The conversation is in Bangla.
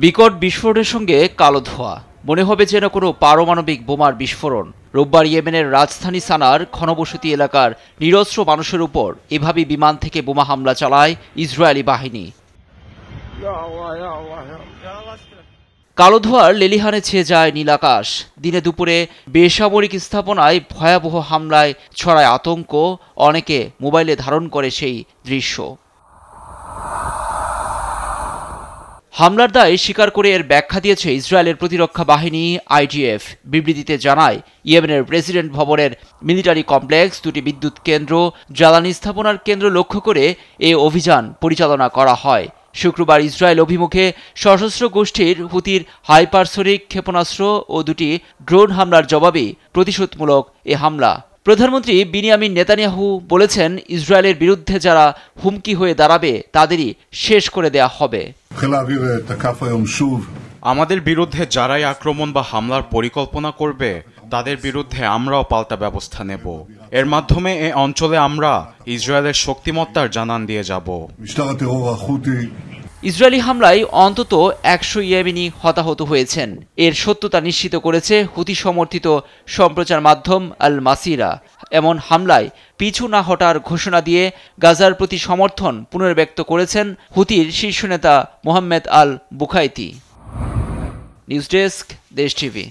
বিকট বিস্ফোরণের সঙ্গে কালো ধোঁয়া, মনে হবে যেন কোনো পারমাণবিক বোমার বিস্ফোরণ। রোববার ইয়েমেনের রাজধানী সানার ঘনবসতি এলাকার নিরস্ত্র মানুষের উপর এভাবেই বিমান থেকে বোমা হামলা চালায় ইসরায়েলি বাহিনী। কালো ধোঁয়ার লেলিহানে ছেয়ে যায় নীল আকাশ। দিনে দুপুরে বেসামরিক স্থাপনায় ভয়াবহ হামলায় ছড়ায় আতঙ্ক, অনেকে মোবাইলে ধারণ করে সেই দৃশ্য। হামলার দায় স্বীকার করে এর ব্যাখ্যা দিয়েছে ইসরায়েলের প্রতিরক্ষা বাহিনী IDF। বিবৃতিতে জানায়, ইয়েমেনের প্রেসিডেন্ট ভবনের মিলিটারি কমপ্লেক্স, দুটি বিদ্যুৎ কেন্দ্র, জ্বালানি স্থাপনার কেন্দ্র লক্ষ্য করে এ অভিযান পরিচালনা করা হয়। শুক্রবার ইসরায়েল অভিমুখে সশস্ত্র গোষ্ঠীর হুতির হাইপারসোনিক ক্ষেপণাস্ত্র ও দুটি ড্রোন হামলার জবাবে প্রতিশোধমূলক এ হামলা। প্রধানমন্ত্রী বিনিয়ামিন নেতানিয়াহু বলেছেন, ইসরায়েলের বিরুদ্ধে যারা হুমকি হয়ে দাঁড়াবে তাদেরই শেষ করে দেয়া হবে। আমাদের বিরুদ্ধে যারাই আক্রমণ বা হামলার পরিকল্পনা করবে তাদের বিরুদ্ধে আমরাও পাল্টা ব্যবস্থা নেব। এর মাধ্যমে এ অঞ্চলে আমরা ইসরায়েলের শক্তিমত্তার জানান দিয়ে যাব। ইসরায়েলি হামলায় অন্তত 100 ইয়েমেনি হতাহত হয়েছেন। এর সত্যতা নিশ্চিত করেছে হুতি সমর্থিত সম্প্রচার মাধ্যম আল মাসিরা। এমন হামলায় পিছু না হটার ঘোষণা দিয়ে গাজার প্রতি সমর্থন পুনর্ব্যক্ত করেছেন হুতির শীর্ষ নেতা মোহাম্মেদ আল বুখাইতি। নিউজ ডেস্ক, দেশ টিভি।